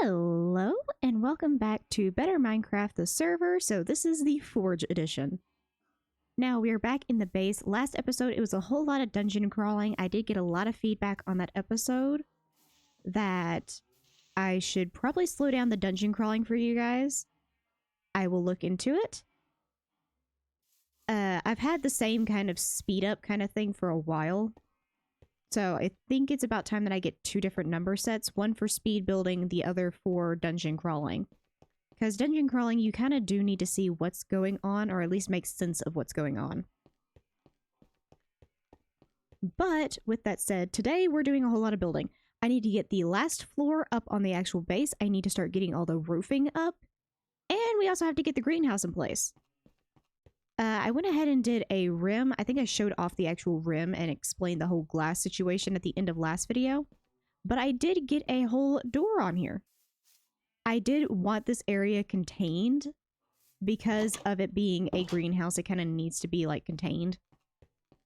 Hello, and welcome back to Better Minecraft, the server. So this is the Forge edition. Now we are back in the base. Last episode, it was a whole lot of dungeon crawling. I did get a lot of feedback on that episode that I should probably slow down the dungeon crawling for you guys. I will look into it. I've had the same kind of speed up kind of thing for a while. So I think it's about time that I get two different number sets, one for speed building, the other for dungeon crawling. Because dungeon crawling, you kind of do need to see what's going on, or at least make sense of what's going on. But with that said, today we're doing a whole lot of building. I need to get the last floor up on the actual base. I need to start getting all the roofing up. And we also have to get the greenhouse in place. I went ahead and did a rim. I think I showed off the actual rim and explained the whole glass situation at the end of last video. But I did get a whole door on here. I did want this area contained because of it being a greenhouse. It kind of needs to be like contained.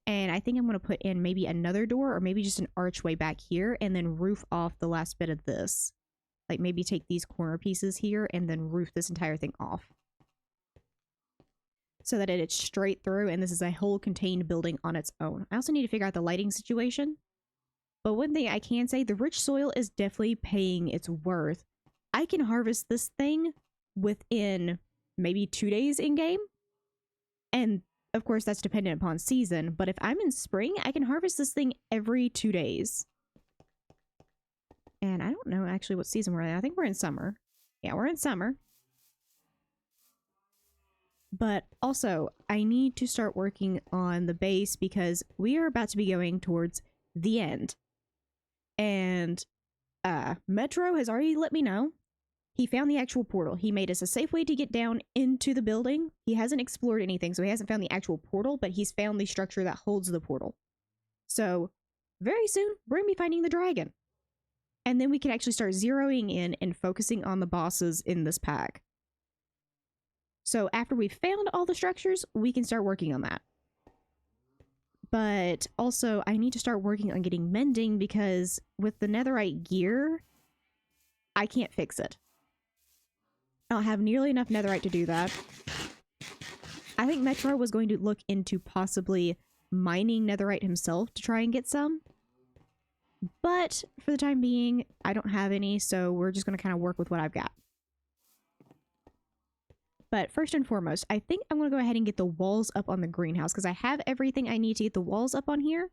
And I think I'm going to put in maybe another door or maybe just an archway back here and then roof off the last bit of this. Like maybe take these corner pieces here and then roof this entire thing off, so that it's straight through and this is a whole contained building on its own. I also need to figure out the lighting situation. But one thing I can say, the rich soil is definitely paying its worth. I can harvest this thing within maybe 2 days in game. And of course that's dependent upon season, but if I'm in spring, I can harvest this thing every 2 days. And I don't know actually what season we're in. I think we're in summer. Yeah, we're in summer. But also, I need to start working on the base because we are about to be going towards the end. And Metro has already let me know. He found the actual portal. He made us a safe way to get down into the building. He hasn't explored anything, so he hasn't found the actual portal, but he's found the structure that holds the portal. So, very soon, we're going to be finding the dragon. And then we can actually start zeroing in and focusing on the bosses in this pack. So after we've found all the structures, we can start working on that. But also, I need to start working on getting mending because with the netherite gear, I can't fix it. I don't have nearly enough netherite to do that. I think Metro was going to look into possibly mining netherite himself to try and get some. But for the time being, I don't have any, so we're just going to kind of work with what I've got. But first and foremost, I think I'm going to go ahead and get the walls up on the greenhouse because I have everything I need to get the walls up on here.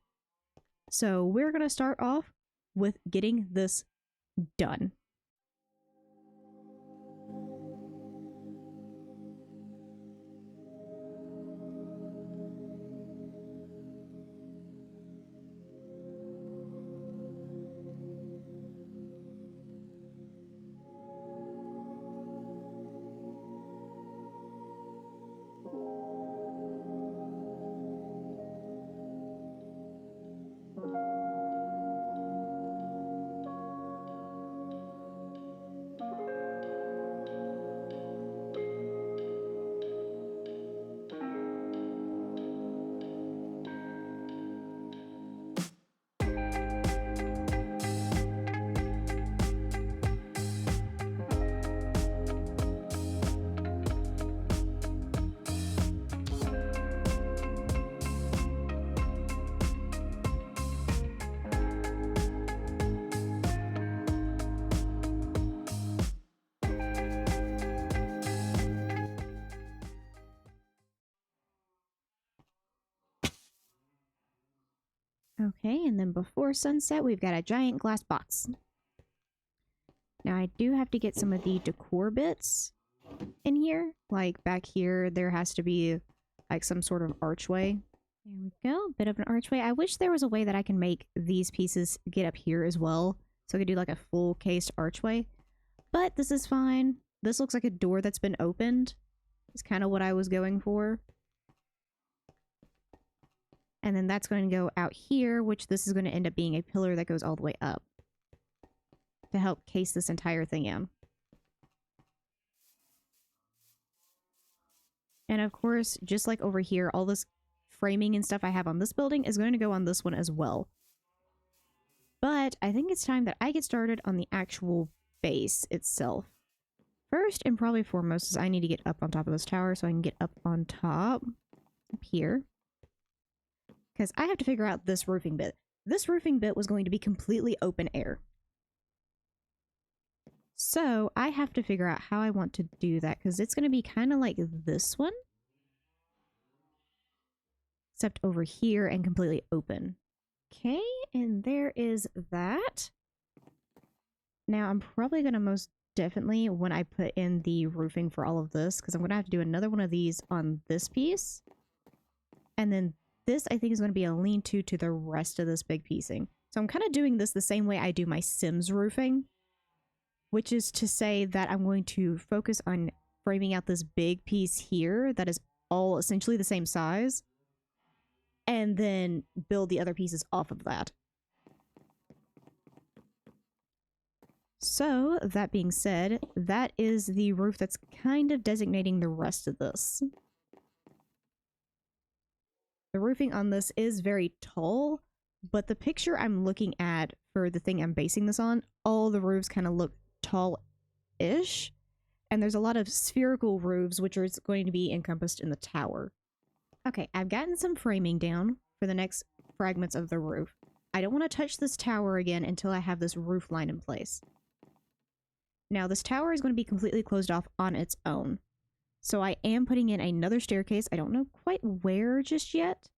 So we're going to start off with getting this done. Okay, and then before sunset, we've got a giant glass box. Now, I do have to get some of the decor bits in here. Like, back here, there has to be, like, some sort of archway. There we go, bit of an archway. I wish there was a way that I can make these pieces get up here as well. So I could do, like, a full-cased archway. But this is fine. This looks like a door that's been opened. It's kind of what I was going for. And then that's going to go out here, which this is going to end up being a pillar that goes all the way up to help case this entire thing in. And of course, just like over here, all this framing and stuff I have on this building is going to go on this one as well. But I think it's time that I get started on the actual base itself. First and probably foremost is I need to get up on top of this tower so I can get up on top up here. Because I have to figure out this roofing bit. This roofing bit was going to be completely open air. So I have to figure out how I want to do that because it's going to be kind of like this one. Except over here and completely open. Okay, and there is that. Now I'm probably going to most definitely, when I put in the roofing for all of this, because I'm going to have to do another one of these on this piece. And then this, I think, is going to be a lean-to to the rest of this big piecing. So I'm kind of doing this the same way I do my Sims roofing, which is to say that I'm going to focus on framing out this big piece here that is all essentially the same size, and then build the other pieces off of that. So, that being said, that is the roof that's kind of designating the rest of this. The roofing on this is very tall, but the picture I'm looking at for the thing I'm basing this on, all the roofs kind of look tall-ish, and there's a lot of spherical roofs which are going to be encompassed in the tower. Okay, I've gotten some framing down for the next fragments of the roof. I don't want to touch this tower again until I have this roof line in place. Now, this tower is going to be completely closed off on its own. So I am putting in another staircase. I don't know quite where just yet.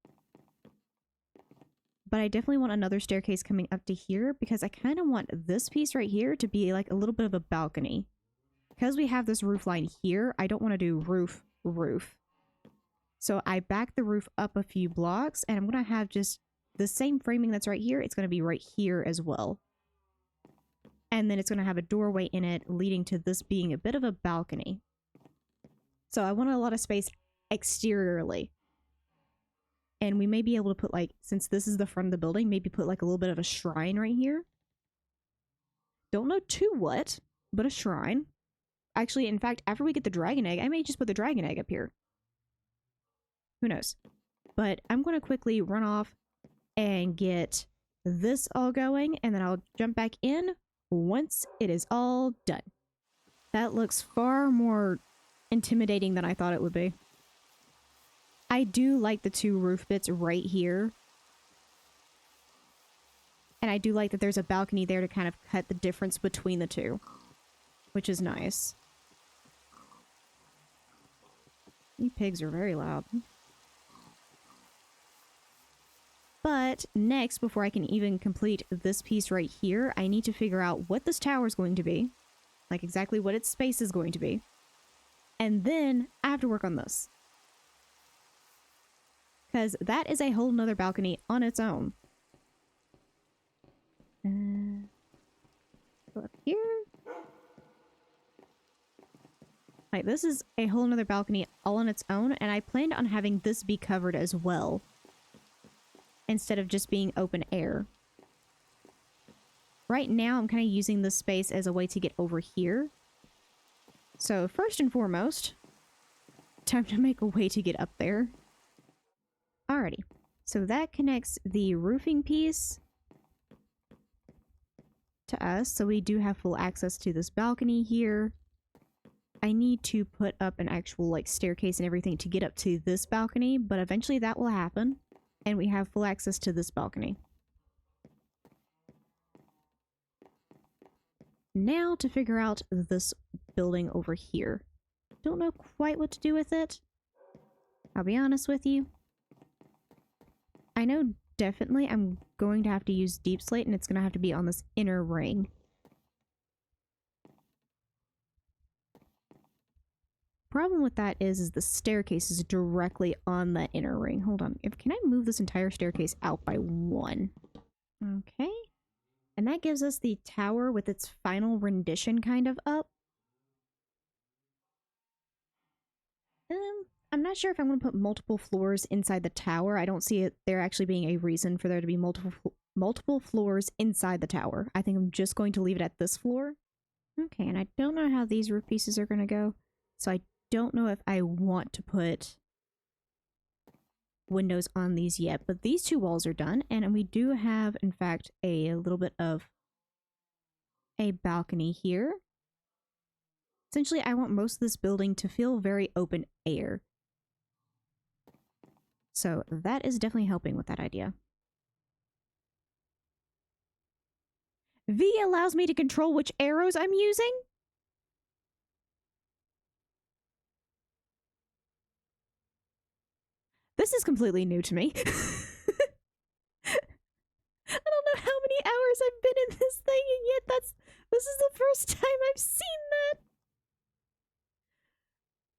But I definitely want another staircase coming up to here because I kind of want this piece right here to be like a little bit of a balcony. Because we have this roof line here, I don't want to do roof. So I back the roof up a few blocks and I'm going to have just the same framing that's right here. It's going to be right here as well. And then it's going to have a doorway in it leading to this being a bit of a balcony. So I want a lot of space exteriorly. And we may be able to put like, since this is the front of the building, maybe put like a little bit of a shrine right here. Don't know to what, but a shrine. Actually, in fact, after we get the dragon egg, I may just put the dragon egg up here. Who knows? But I'm going to quickly run off and get this all going, and then I'll jump back in once it is all done. That looks far more intimidating than I thought it would be. I do like the two roof bits right here. And I do like that there's a balcony there to kind of cut the difference between the two, which is nice. You pigs are very loud. But next, before I can even complete this piece right here, I need to figure out what this tower is going to be. Like exactly what its space is going to be. And then I have to work on this. Because that is a whole nother balcony on its own. Go up here. Like, this is a whole nother balcony all on its own, and I planned on having this be covered as well, instead of just being open air. Right now, I'm kind of using this space as a way to get over here. So, first and foremost, time to make a way to get up there. Alrighty, so that connects the roofing piece to us, so we do have full access to this balcony here. I need to put up an actual like staircase and everything to get up to this balcony, but eventually that will happen, and we have full access to this balcony. Now to figure out this building over here. Don't know quite what to do with it. I'll be honest with you. I know definitely I'm going to have to use deep slate, and it's going to have to be on this inner ring. Problem with that is the staircase is directly on that inner ring. Hold on. Can I move this entire staircase out by one? Okay. And that gives us the tower with its final rendition kind of up. I'm not sure if I'm going to put multiple floors inside the tower. I don't see it there actually being a reason for there to be multiple floors inside the tower. I think I'm just going to leave it at this floor. Okay, and I don't know how these roof pieces are going to go. So I don't know if I want to put windows on these yet, but these two walls are done, and we do have, in fact, a little bit of a balcony here. Essentially, I want most of this building to feel very open air. So that is definitely helping with that idea. V allows me to control which arrows I'm using. This is completely new to me. I don't know how many hours I've been in this thing, and yet this is the first time I've seen that.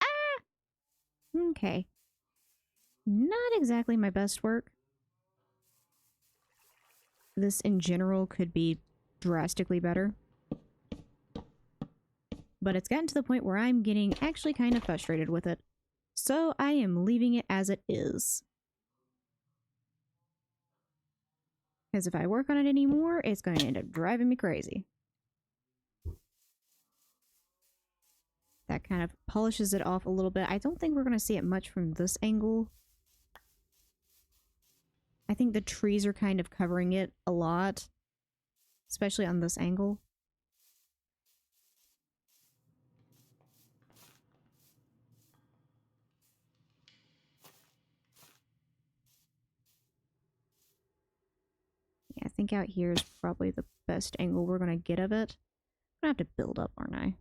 Ah! Okay. Not exactly my best work. This in general could be drastically better. But it's gotten to the point where I'm getting actually kind of frustrated with it. So I am leaving it as it is. Because if I work on it anymore, it's going to end up driving me crazy. That kind of polishes it off a little bit. I don't think we're going to see it much from this angle. I think the trees are kind of covering it a lot. Especially on this angle. Yeah, I think out here is probably the best angle we're going to get of it. I'm going to have to build up, aren't I?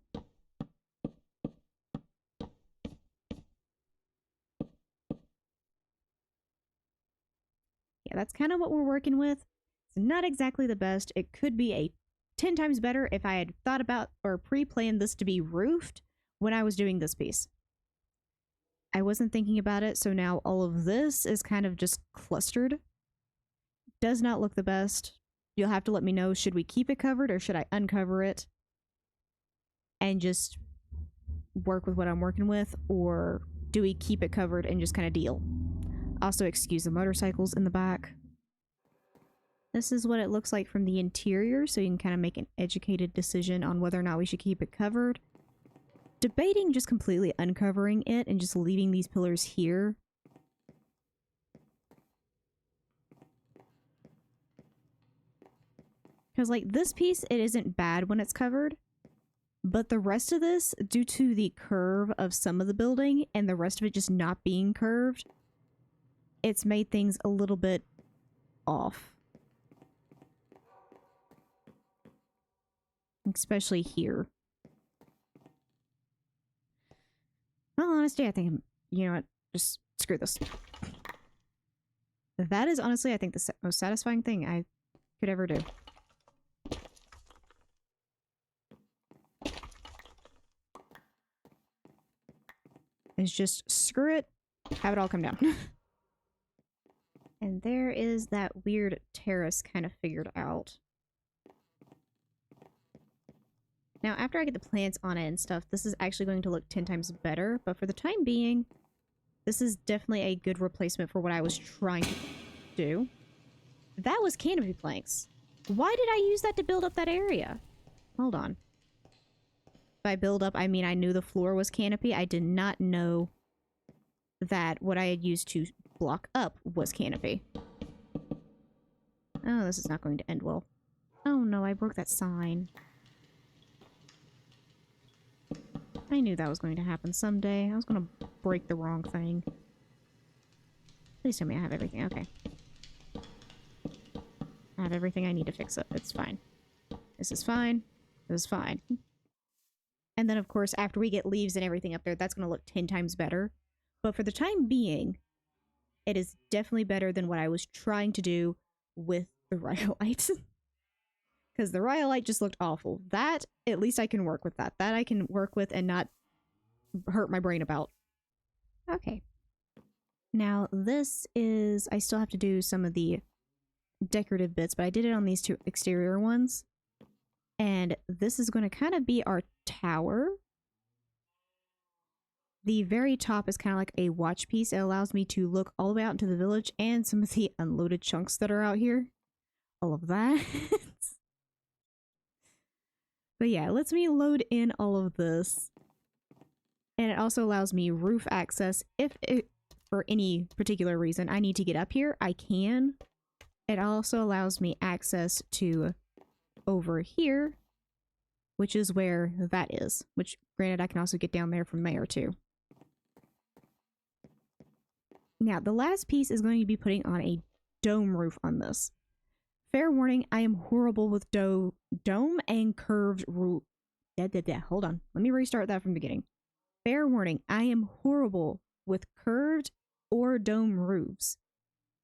Yeah, that's kind of what we're working with. It's not exactly the best. It could be a 10 times better if I had thought about or pre-planned this to be roofed when I was doing this piece. I wasn't thinking about it, so now all of this is kind of just clustered. Does not look the best. You'll have to let me know, should we keep it covered or should I uncover it and just work with what I'm working with, or do we keep it covered and just kind of deal? Also, excuse the motorcycles in the back. This is what it looks like from the interior, so you can kind of make an educated decision on whether or not we should keep it covered. Debating just completely uncovering it and just leaving these pillars here. Because, like, this piece, it isn't bad when it's covered. But the rest of this, due to the curve of some of the building and the rest of it just not being curved, it's made things a little bit off. Especially here. Well, honestly, I think, you know what, just screw this. That is honestly, I think, the most satisfying thing I could ever do. Is just screw it, have it all come down. And there is that weird terrace kind of figured out. Now, after I get the plants on it and stuff, this is actually going to look 10 times better, but for the time being, this is definitely a good replacement for what I was trying to do. That was canopy planks. Why did I use that to build up that area? Hold on. By build up, I mean I knew the floor was canopy. I did not know that what I had used to block up was canopy. Oh, this is not going to end well. Oh no, I broke that sign. I knew that was going to happen someday. I was going to break the wrong thing. Please tell me I have everything. Okay. I have everything I need to fix it. It's fine. This is fine. This is fine. And then, of course, after we get leaves and everything up there, that's going to look 10 times better. But for the time being, it is definitely better than what I was trying to do with the rhyolite. Because the rhyolite just looked awful. That, at least I can work with that. That I can work with and not hurt my brain about. Okay. Now, this is... I still have to do some of the decorative bits, but I did it on these two exterior ones. And this is going to kind of be our tower. The very top is kind of like a watch piece. It allows me to look all the way out into the village and some of the unloaded chunks that are out here. All of that. But yeah, it lets me load in all of this. And it also allows me roof access. If it, for any particular reason, I need to get up here, I can. It also allows me access to over here which is where that is. Which, granted, I can also get down there from there, too. Now, the last piece is going to be putting on a dome roof on this. Fair warning, I am horrible with dome and curved roof. Hold on. Let me restart that from the beginning. Fair warning, I am horrible with curved or dome roofs.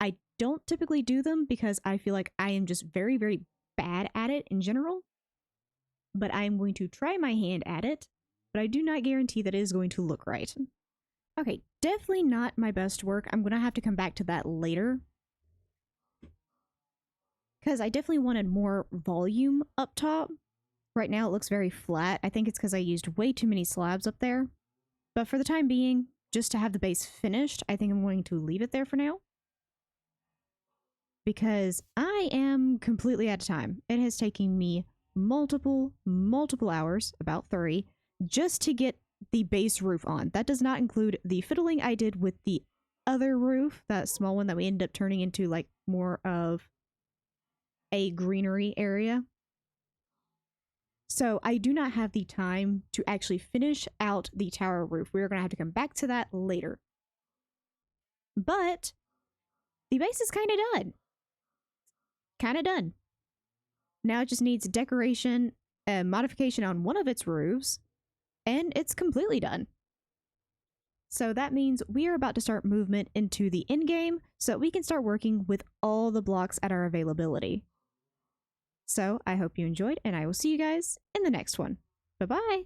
I don't typically do them because I feel like I am just very, very bad at it in general. But I am going to try my hand at it, but I do not guarantee that it is going to look right. Okay, definitely not my best work. I'm going to have to come back to that later, because I definitely wanted more volume up top. Right now it looks very flat. I think it's because I used way too many slabs up there. But for the time being, just to have the base finished, I think I'm going to leave it there for now. Because I am completely out of time. It has taken me multiple hours, about 30, just to get the base roof on. That does not include the fiddling I did with the other roof, that small one that we ended up turning into like more of a greenery area. So I do not have the time to actually finish out the tower roof. We're going to have to come back to that later. But the base is kind of done. Now it just needs decoration and modification on one of its roofs, and it's completely done. So that means we are about to start movement into the end game so that we can start working with all the blocks at our availability. So I hope you enjoyed, and I will see you guys in the next one. Bye-bye!